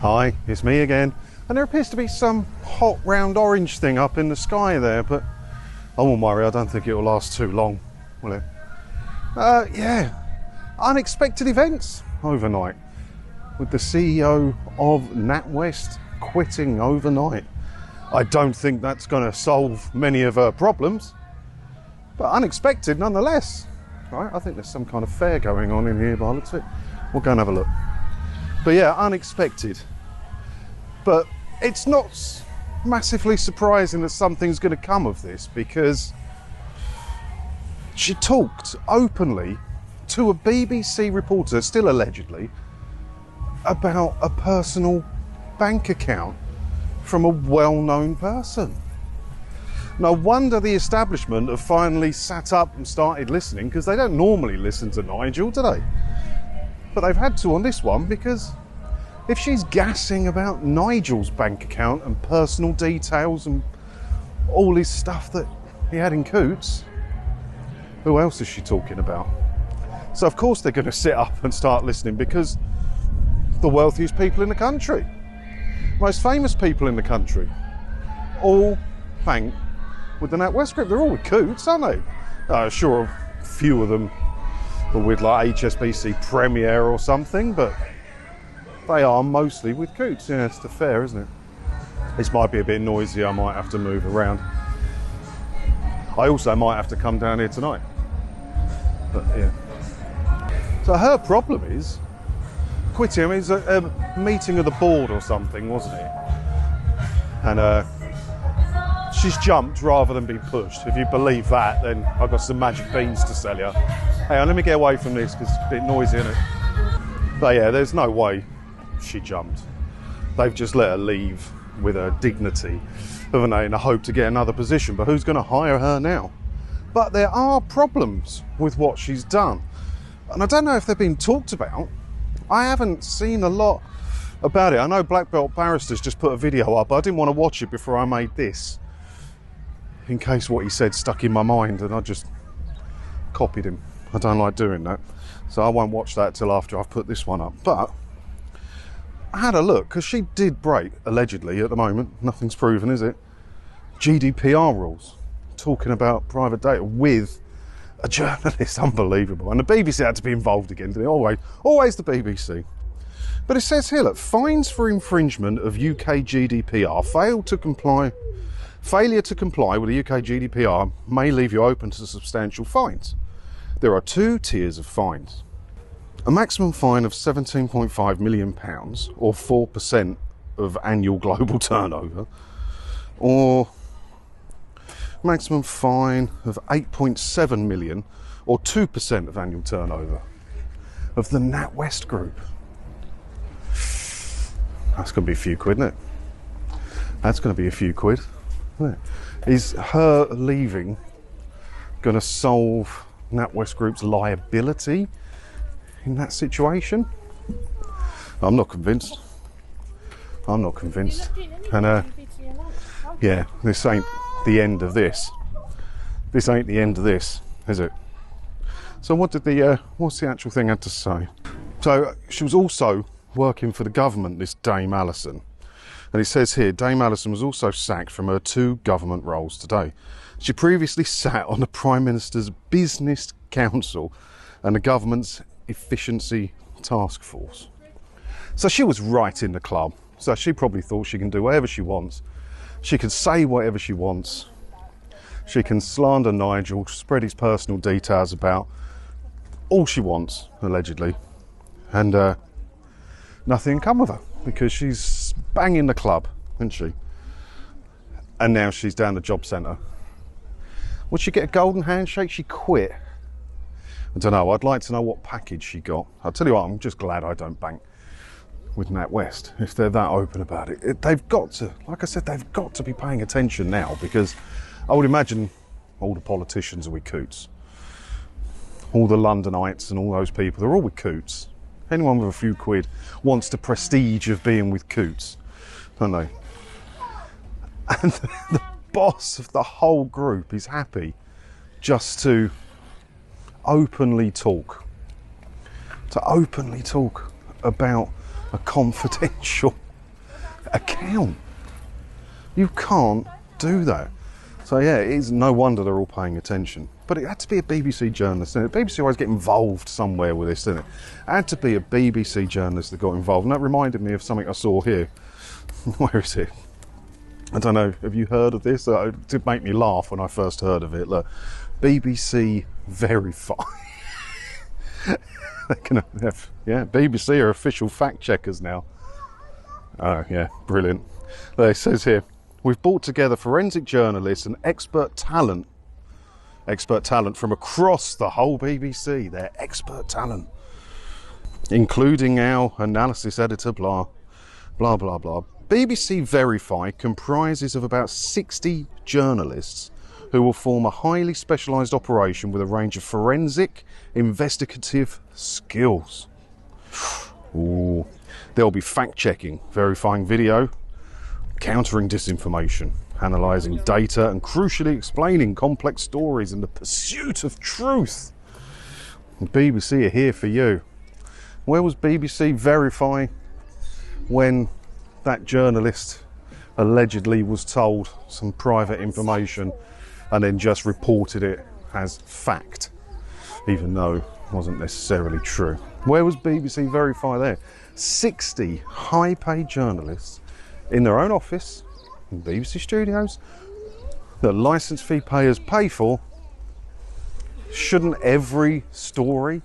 Hi, it's me again. And there appears to be some hot round orange thing up in the sky there, but I won't worry, I don't think it'll last too long, will it? Yeah, unexpected events overnight, with the CEO of NatWest quitting overnight. I don't think that's going to solve many of her problems, but unexpected nonetheless. Right, I think there's some kind of fair going on in here by the looks of it. We'll go and have a look. But yeah, unexpected. But it's not massively surprising that something's going to come of this, because she talked openly to a BBC reporter, still allegedly, about a personal bank account from a well-known person. No wonder the establishment have finally sat up and started listening, because they don't normally listen to Nigel, do they? But they've had to on this one, because if she's gassing about Nigel's bank account and personal details and all his stuff that he had in Coots, who else is she talking about? So of course they're going to sit up and start listening, because the wealthiest people in the country, most famous people in the country, all bank with the NatWest group. They're all with Coots, aren't they? Sure, a few of them are with like HSBC Premier or something, but they are mostly with Coots. Yeah, it's the fair, isn't it? This might be a bit noisy, I might have to move around. I also might have to come down here tonight. But yeah. So her problem is quitting. I mean, it's a meeting of the board or something, wasn't it? And she's jumped rather than been pushed. If you believe that, then I've got some magic beans to sell you. Hang on, let me get away from this because it's a bit noisy, isn't it? But yeah, there's no way she jumped. They've just let her leave with her dignity, haven't they, in a hope to get another position. But who's going to hire her now? But there are problems with what she's done, and I don't know if they've been talked about. I haven't seen a lot about it. I know Black Belt Barristers just put a video up, but I didn't want to watch it before I made this, in case what he said stuck in my mind and I just copied him. I don't like doing that, so I won't watch that till after I've put this one up. But I had a look, because she did break, allegedly, at the moment, nothing's proven, is it, GDPR rules, talking about private data with a journalist. Unbelievable. And the BBC had to be involved again, didn't it? Always the BBC. But it says here, look, fines for infringement of UK GDPR, failure to comply with the UK GDPR may leave you open to substantial fines. There are two tiers of fines. A maximum fine of £17.5 million, or 4% of annual global turnover, or maximum fine of 8.7 million, or 2% of annual turnover of the NatWest group. That's going to be a few quid, isn't it? That's going to be a few quid, isn't it? Is her leaving going to solve NatWest Group's liability in that situation? I'm not convinced. I'm not convinced. And yeah, this ain't the end of this. This ain't the end of this, is it? So what did what's the actual thing had to say? So she was also working for the government, this Dame Allison. And it says here, Dame Allison was also sacked from her 2 government roles today. She previously sat on the Prime Minister's Business Council and the government's Efficiency Task Force. So she was right in the club. So she probably thought she can do whatever she wants. She can say whatever she wants. She can slander Nigel, spread his personal details about all she wants, allegedly. And nothing can come with her, because she's banging the club, isn't she? And now she's down the job centre. Would she get a golden handshake? She quit. I don't know. I'd like to know what package she got. I'll tell you what, I'm just glad I don't bank with NatWest if they're that open about it. They've got to, like I said, they've got to be paying attention now, because I would imagine all the politicians are with Coots. All the Londonites and all those people, they're all with Coots. Anyone with a few quid wants the prestige of being with Coots, don't they? And the boss of the whole group is happy just to openly talk about a confidential account. You can't do that. So yeah, it is no wonder they're all paying attention. But it had to be a BBC journalist, and BBC always get involved somewhere with this, didn't it? It had to be a BBC journalist that got involved, and that reminded me of something I saw here. Where is it? I don't know, have you heard of this? It did make me laugh when I first heard of it. Look, BBC Verify. Yeah, BBC are official fact checkers now. Oh yeah, brilliant. It says here, we've brought together forensic journalists and expert talent from across the whole BBC. They're expert talent, including our analysis editor, blah, blah, blah, blah. BBC Verify comprises of about 60 journalists who will form a highly specialised operation with a range of forensic, investigative skills. Ooh. They'll be fact-checking, verifying video, countering disinformation, analysing data, and crucially explaining complex stories in the pursuit of truth. The BBC are here for you. Where was BBC Verify when that journalist allegedly was told some private information and then just reported it as fact, even though it wasn't necessarily true? Where was BBC Verify there? 60 high-paid journalists in their own office, in BBC studios, that licence fee payers pay for. Shouldn't every story,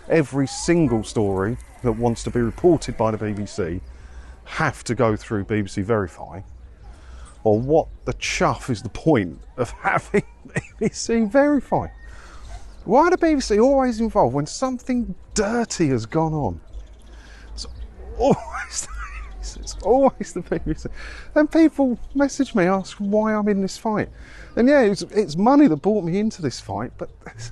every single story that wants to be reported by the BBC have to go through BBC Verify? Or what the chuff is the point of having BBC Verify? Why are the BBC always involved when something dirty has gone on? It's always the BBC. And people message me, ask why I'm in this fight. And yeah, it's money that brought me into this fight, but there's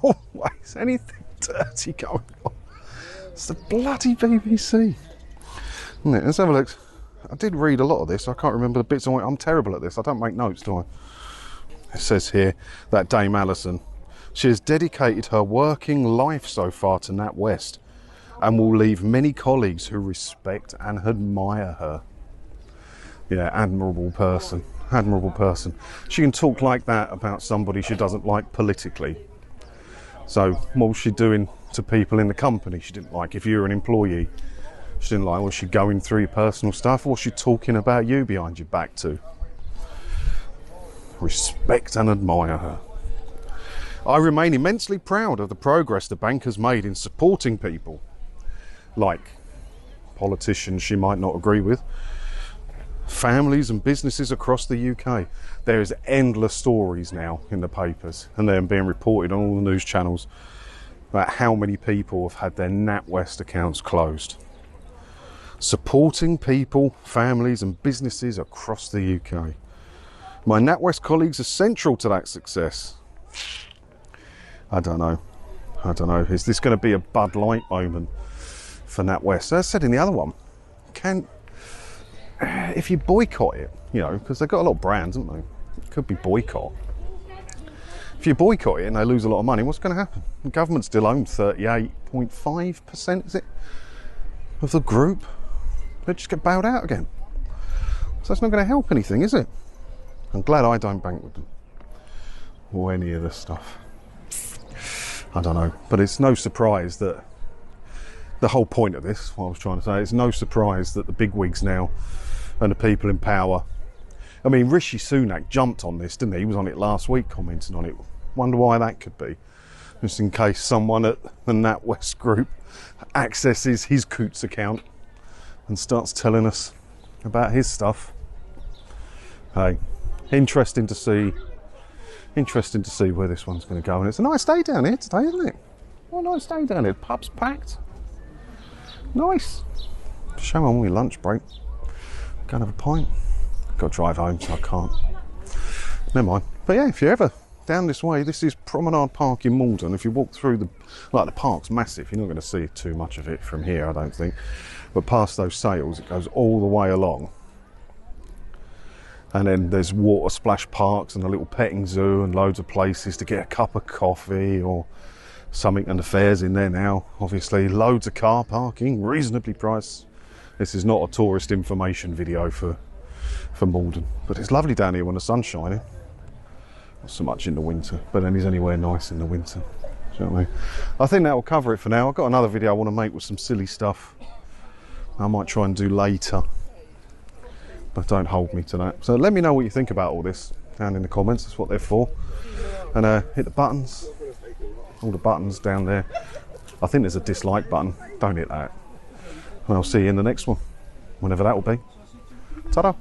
always anything dirty going on. It's the bloody BBC. Let's have a look. I did read a lot of this. I can't remember the bits. I'm terrible at this. I don't make notes, do I? It says here that Dame Allison, she has dedicated her working life so far to NatWest and will leave many colleagues who respect and admire her. Yeah, admirable person. Admirable person. She can talk like that about somebody she doesn't like politically. So what was she doing to people in the company she didn't like? If you were an employee she didn't like, was she going through your personal stuff, or was she talking about you behind your back too? Respect and admire her. I remain immensely proud of the progress the bank has made in supporting people like politicians she might not agree with, families and businesses across the UK. There is endless stories now in the papers, and they're being reported on all the news channels about how many people have had their NatWest accounts closed. Supporting people, families and businesses across the UK. My NatWest colleagues are central to that success. I don't know. Is this going to be a Bud Light moment for NatWest? As I said in the other one, if you boycott it, because they've got a lot of brands, haven't they? It could be boycott. If you boycott it and they lose a lot of money, what's going to happen? The government still owns 38.5%, is it, of the group? They just get bailed out again. So it's not going to help anything, is it? I'm glad I don't bank with them or any of this stuff. I don't know, but it's no surprise that the whole point of this, what I was trying to say, it's no surprise that the bigwigs now and the people in power. I mean, Rishi Sunak jumped on this, didn't he? He was on it last week, commenting on it. Wonder why that could be. Just in case someone at the NatWest group accesses his Coots account and starts telling us about his stuff. Hey, interesting to see where this one's going to go. And it's a nice day down here today, isn't it? What a nice day down here. Pub's packed. Nice. Show on my lunch break. Go and have a pint. Got to drive home, so I can't. Never mind. But yeah, if you're ever down this way, this is Promenade Park in Malden. If you walk through the park's massive. You're not going to see too much of it from here, I don't think. But past those sails, it goes all the way along. And then there's water splash parks and a little petting zoo and loads of places to get a cup of coffee or something, and the fares in there now, obviously. Loads of car parking, reasonably priced. This is not a tourist information video for Malden, but it's lovely down here when the sun's shining. Not so much in the winter, but then is anywhere nice in the winter. Do you know what I mean? I think that will cover it for now. I've got another video I want to make with some silly stuff I might try and do later, but don't hold me to that. So let me know what you think about all this down in the comments. That's what they're for. And hit the buttons, all the buttons down there. I think there's a dislike button. Don't hit that. And I'll see you in the next one, whenever that will be. Ta-da!